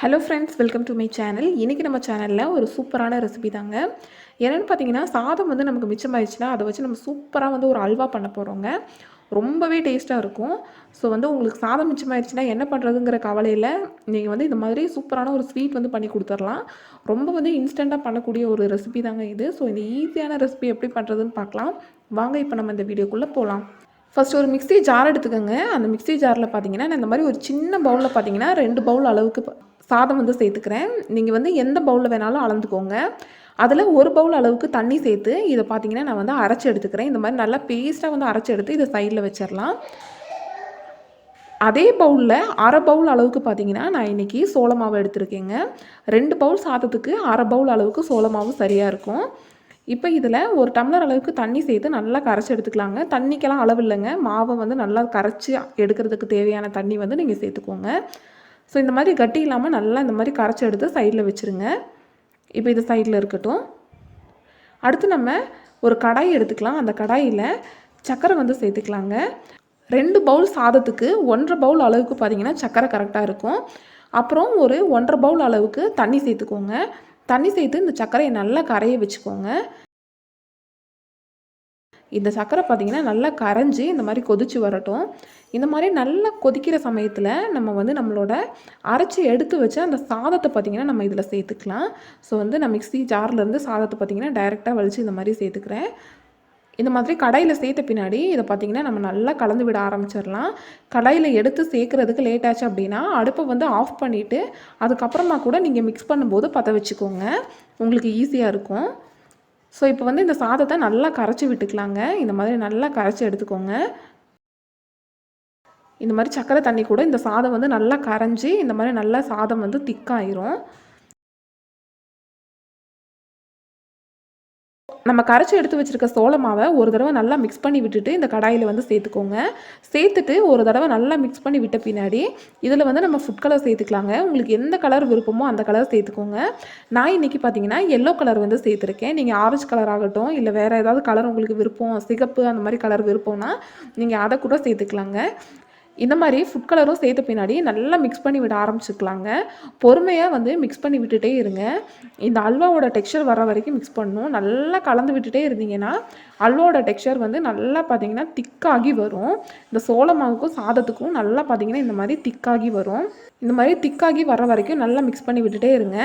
Hello friends, welcome to my channel. இன்றைக்கி நம்ம சேனலில் ஒரு சூப்பரான ரெசிபி தாங்க. என்னென்னு பார்த்தீங்கன்னா, சாதம் வந்து நமக்கு மிச்சமாயிடுச்சுன்னா அதை வச்சு நம்ம சூப்பராக வந்து ஒரு அல்வா பண்ண போகிறோங்க. ரொம்பவே டேஸ்ட்டாக இருக்கும். ஸோ வந்து உங்களுக்கு சாதம் மிச்சமாயிடுச்சுன்னா என்ன பண்ணுறதுங்கிற கவலையில் நீங்கள் வந்து இந்த மாதிரி சூப்பரான ஒரு ஸ்வீட் வந்து பண்ணி கொடுத்துடலாம். ரொம்ப வந்து இன்ஸ்டண்ட்டாக பண்ணக்கூடிய ஒரு ரெசிபி தாங்க இது. ஸோ இந்த ஈஸியான ரெசிபி எப்படி பண்ணுறதுன்னு பார்க்கலாம். வாங்க இப்போ நம்ம இந்த வீடியோக்குள்ளே போகலாம். ஃபஸ்ட்டு ஒரு மிக்ஸி ஜார் எடுத்துக்கோங்க. அந்த மிக்ஸி ஜாரில் பார்த்தீங்கன்னா, நான் இந்த மாதிரி ஒரு சின்ன பவுலில் பார்த்தீங்கன்னா 2 பவுல் அளவுக்கு சாதம் வந்து சேர்த்துக்கிறேன். நீங்கள் வந்து எந்த பவுலில் வேணாலும் அளந்துக்கோங்க. அதில் 1 பவுல் அளவுக்கு தண்ணி சேர்த்து இதை பார்த்தீங்கன்னா நான் வந்து அரைச்சி எடுத்துக்கிறேன். இந்த மாதிரி நல்லா பேஸ்ட்டாக வந்து அரைச்சி எடுத்து இதை சைடில் வச்சிடலாம். அதே பவுலில் 1/2 பவுல் அளவுக்கு பார்த்தீங்கன்னா நான் இன்றைக்கி சோள மாவு எடுத்துருக்கேங்க. 2 பவுல் சாதத்துக்கு 1/2 பவுல் அளவுக்கு சோள மாவு சரியாக இருக்கும். இப்போ இதில் 1 டம்ளர் அளவுக்கு தண்ணி சேர்த்து நல்லா கரைச்சி எடுத்துக்கலாங்க. தண்ணிக்கெல்லாம் அளவு இல்லைங்க. மாவை வந்து நல்லா கரைச்சி எடுக்கிறதுக்கு தேவையான தண்ணி வந்து நீங்கள் சேர்த்துக்கோங்க. ஸோ இந்த மாதிரி கட்டி இல்லாமல் நல்லா இந்த மாதிரி கரைச்சி எடுத்து சைடில் வச்சுருங்க. இப்போ இது சைடில் இருக்கட்டும். அடுத்து நம்ம ஒரு கடாய் எடுத்துக்கலாம். அந்த கடாயில் சர்க்கரை வந்து சேர்த்துக்கலாங்க. 2 பவுல் சாதத்துக்கு 1/2 பவுல் அளவுக்கு பார்த்திங்கன்னா சர்க்கரை கரெக்டாக இருக்கும். அப்புறம் ஒரு 1/2 பவுல் அளவுக்கு தண்ணி சேர்த்துக்கோங்க. தண்ணி சேர்த்து இந்த சர்க்கரையை நல்லா கரைய வச்சுக்கோங்க. இந்த சர்க்கரை பார்த்திங்கன்னா நல்லா கரைஞ்சி இந்த மாதிரி கொதித்து வரட்டும். இந்த மாதிரி நல்லா கொதிக்கிற சமயத்தில் நம்ம வந்து நம்மளோட அரைச்சி எடுத்து வச்சு அந்த சாதத்தை பார்த்திங்கன்னா நம்ம இதில் சேர்த்துக்கலாம். ஸோ வந்து நான் மிக்ஸி ஜார்லேருந்து சாதத்தை பார்த்திங்கன்னா டைரெக்டாக வலித்து இந்த மாதிரி சேர்த்துக்கிறேன். இந்த மாதிரி கடாயில் சேர்த்த பின்னாடி இதை பார்த்திங்கன்னா நம்ம நல்லா கலந்து விட ஆரம்பிச்சிடலாம். கடாயில் எடுத்து சேர்க்குறதுக்கு லேட் ஆச்சு அப்படின்னா அடுப்பை வந்து ஆஃப் பண்ணிவிட்டு அதுக்கப்புறமா கூட நீங்கள் மிக்ஸ் பண்ணும்போது பற்ற வச்சுக்கோங்க. உங்களுக்கு ஈஸியாக இருக்கும். ஸோ இப்போ வந்து இந்த சாதத்தை நல்லா கரைச்சி விட்டுக்கலாங்க. இந்த மாதிரி நல்லா கரைச்சி எடுத்துக்கோங்க. இந்த மாதிரி சர்க்கரை தண்ணி கூட இந்த சாதம் வந்து நல்லா கரைஞ்சி இந்த மாதிரி நல்லா சாதம் வந்து திக்காயிரும். நம்ம கரைச்சி எடுத்து வச்சுருக்க சோள மாவை ஒரு தடவை நல்லா மிக்ஸ் பண்ணி விட்டுட்டு இந்த கடாயில் வந்து சேர்த்துக்கோங்க. சேர்த்துட்டு ஒரு தடவை நல்லா மிக்ஸ் பண்ணி விட்ட பின்னாடி இதில் வந்து நம்ம ஃபுட் கலர் சேர்த்துக்கலாங்க. உங்களுக்கு எந்த கலர் விருப்பமோ அந்த கலர் சேர்த்துக்கோங்க. நான் இன்றைக்கி பார்த்தீங்கன்னா எல்லோ கலர் வந்து சேர்த்துருக்கேன். நீங்கள் ஆரஞ்சு கலர் ஆகட்டும், இல்லை வேறு ஏதாவது கலர் உங்களுக்கு விருப்பம், சிகப்பு அந்த மாதிரி கலர் விருப்பம்னா நீங்கள் அதை கூட சேர்த்துக்கலாங்க. இந்த மாதிரி ஃபுட் கலரும் சேர்த்த பின்னாடி நல்லா மிக்ஸ் பண்ணி விட ஆரம்பிச்சுக்கலாங்க. பொறுமையாக வந்து மிக்ஸ் பண்ணி விட்டுட்டே இருங்க. இந்த அல்வாவோட டெக்ஸ்சர் வர வரைக்கும் மிக்ஸ் பண்ணணும். நல்லா கலந்து விட்டுட்டே இருந்தீங்கன்னா அல்வாவோட டெக்ஸ்சர் வந்து நல்லா பார்த்திங்கன்னா திக்காகி வரும். இந்த சோள மாவுக்கும் சாதத்துக்கும் நல்லா பார்த்திங்கன்னா இந்த மாதிரி திக்காகி வரும். இந்த மாதிரி திக்காகி வர வரைக்கும் நல்லா மிக்ஸ் பண்ணி விட்டுட்டே இருங்க.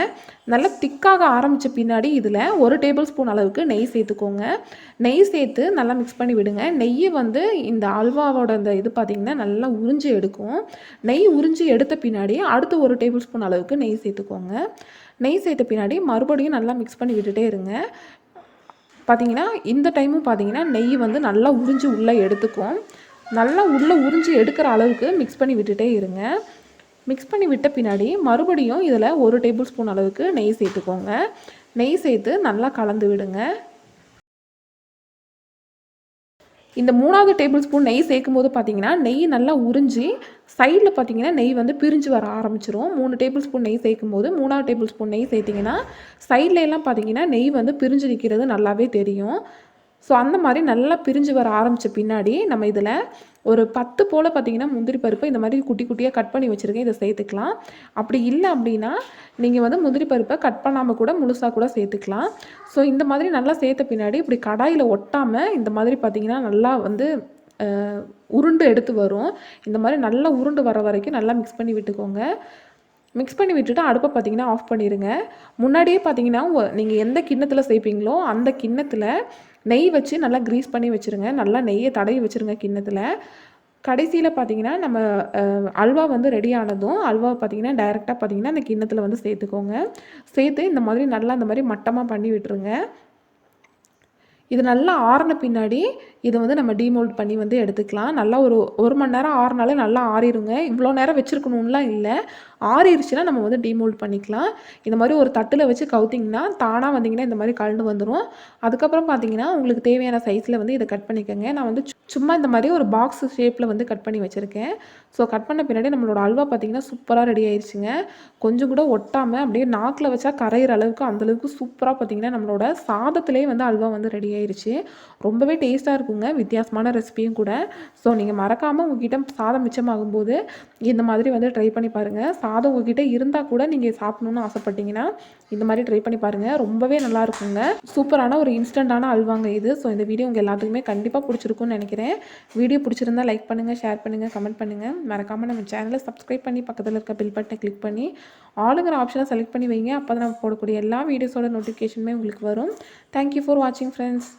நல்லா திக்காக ஆரம்பித்த பின்னாடி இதில் 1 டேபிள் ஸ்பூன் அளவுக்கு நெய் சேர்த்துக்கோங்க. நெய் சேர்த்து நல்லா மிக்ஸ் பண்ணி விடுங்க. நெய்யை வந்து இந்த அல்வாவோட இந்த இது பார்த்திங்கன்னா நல்லா உறிஞ்சி எடுக்கும். நெய் உறிஞ்சி எடுத்த பின்னாடி அடுத்து 1 டேபிள் ஸ்பூன் அளவுக்கு நெய் சேர்த்துக்கோங்க. நெய் சேர்த்த பின்னாடி மறுபடியும் நல்லா மிக்ஸ் பண்ணி விட்டுட்டே இருங்க. பார்த்திங்கன்னா இந்த டைமும் பார்த்திங்கன்னா நெய் வந்து நல்லா உறிஞ்சி உள்ளே எடுத்துக்கும். நல்லா உள்ளே உறிஞ்சி எடுக்கிற அளவுக்கு மிக்ஸ் பண்ணி விட்டுட்டே இருங்க. மிக்ஸ் பண்ணி விட்ட பின்னாடி மறுபடியும் இதில் 1 டேபிள் ஸ்பூன் அளவுக்கு நெய் சேர்த்துக்கோங்க. நெய் சேர்த்து நல்லா கலந்து விடுங்க. இந்த 3வது டேபிள் ஸ்பூன் நெய் சேர்க்கும் போது பார்த்தீங்கன்னா நெய் நல்லா உறிஞ்சி சைடில் பார்த்தீங்கன்னா நெய் வந்து பிரிஞ்சு வர ஆரம்பிச்சிரும். 3 டேபிள் ஸ்பூன் நெய் சேர்க்கும் போது 3வது டேபிள் ஸ்பூன் நெய் சேர்த்திங்கன்னா சைடில் எல்லாம் பார்த்தீங்கன்னா நெய் வந்து பிரிஞ்சு நிற்கிறது நல்லாவே தெரியும். ஸோ அந்த மாதிரி நல்லா பிரிஞ்சு வர ஆரம்பித்த பின்னாடி நம்ம இதில் ஒரு 10 போல் பார்த்திங்கன்னா முந்திரி பருப்பு இந்த மாதிரி குட்டி குட்டியாக கட் பண்ணி வச்சுருக்கேன். இதை சேர்த்துக்கலாம். அப்படி இல்லை அப்படின்னா நீங்கள் வந்து முந்திரி பருப்பை கட் பண்ணாமல் கூட முழுசாக கூட சேர்த்துக்கலாம். ஸோ இந்த மாதிரி நல்லா சேர்த்த பின்னாடி இப்படி கடாயில் ஒட்டாமல் இந்த மாதிரி பார்த்திங்கன்னா நல்லா வந்து உருண்டு எடுத்து வரும். இந்த மாதிரி நல்லா உருண்டு வர வரைக்கும் நல்லா மிக்ஸ் பண்ணி விட்டுக்கோங்க. மிக்ஸ் பண்ணி விட்டுட்டு அடுப்பை பார்த்திங்கன்னா ஆஃப் பண்ணிடுங்க. முன்னாடியே பார்த்திங்கன்னா நீங்கள் எந்த கிண்ணத்தில் சேர்ப்பீங்களோ அந்த கிண்ணத்தில் நெய் வச்சு நல்லா க்ரீஸ் பண்ணி வச்சுருங்க. நல்லா நெய்யை தடவி வச்சுருங்க கிண்ணத்தில். கடைசியில் பார்த்திங்கன்னா நம்ம அல்வா வந்து ரெடி ஆனதும் அல்வா பார்த்திங்கன்னா டைரெக்டாக பார்த்திங்கன்னா அந்த கிண்ணத்தில் வந்து சேர்த்துக்கோங்க. சேர்த்து இந்த மாதிரி நல்லா இந்த மாதிரி மட்டமாக பண்ணி விட்டுருங்க. இது நல்லா ஆறின பின்னாடி இதை வந்து நம்ம டீமோல்ட் பண்ணி வந்து எடுத்துக்கலாம். நல்லா ஒரு மணி நேரம் ஆறினாலே நல்லா ஆறிடுங்க. இவ்வளோ நேரம் வச்சுருக்கணும்லாம் இல்லை. ஆறிடுச்சுன்னா நம்ம வந்து டீமோல்ட் பண்ணிக்கலாம். இந்த மாதிரி ஒரு தட்டில் வச்சு கவுத்திங்கன்னா தானாக வந்திங்கன்னா இந்த மாதிரி கலந்து வந்துடும். அதுக்கப்புறம் பார்த்தீங்கன்னா உங்களுக்கு தேவையான சைஸில் வந்து இதை கட் பண்ணிக்கோங்க. நான் வந்து சும்மா இந்த மாதிரி ஒரு பாக்ஸ் ஷேப்பில் வந்து கட் பண்ணி வச்சுருக்கேன். ஸோ கட் பண்ண பின்னாடி நம்மளோட அல்வா பார்த்திங்கன்னா சூப்பராக ரெடி ஆயிடுச்சுங்க. கொஞ்சம் கூட ஒட்டாமல் அப்படியே நாக்கில் வச்சா கரையிற அளவுக்கு அந்தளவுக்கு சூப்பராக பார்த்திங்கன்னா நம்மளோட சாதத்திலே வந்து அல்வா வந்து ரெடி ஆயிடுச்சு. ரொம்பவே டேஸ்ட்டாக இருக்குங்க. வித்தியாசமான ரெசிபியும் கூட. ஸோ நீங்கள் மறக்காமல் உங்ககிட்ட சாதம் மிச்சமாகும்போது இந்த மாதிரி வந்து ட்ரை பண்ணி பாருங்கள். சாதம் உங்ககிட்ட இருந்தால் கூட நீங்கள் சாப்பிடணுன்னு ஆசைப்பட்டீங்கன்னா இந்த மாதிரி ட்ரை பண்ணி பாருங்கள். ரொம்பவே நல்லா இருக்குங்க. சூப்பரான ஒரு இன்ஸ்டண்ட்டான அல்வாங்க இது. ஸோ இந்த வீடியோ உங்கள் எல்லாத்துக்குமே கண்டிப்பாக பிடிச்சிருக்கும்னு நினைக்கிறேன். வீடியோ பிடிச்சிருந்தா லைக் பண்ணுங்கள், ஷேர் பண்ணுங்கள், கமெண்ட் பண்ணுங்கள். மறக்காமல் நம்ம சேனலை சப்ஸ்கிரைப் பண்ணி பக்கத்தில் இருக்க பெல் பட்டனை கிளிக் பண்ணி ஆளுங்கிற ஆப்ஷனை செலக்ட் பண்ணி வைங்க. அப்போ தான் நம்ம போடக்கூடிய எல்லா வீடியோஸோட நோட்டிஃபிகேஷனுமே உங்களுக்கு வரும். தேங்க்யூ ஃபார் வாட்சிங் ஃப்ரெண்ட்ஸ்.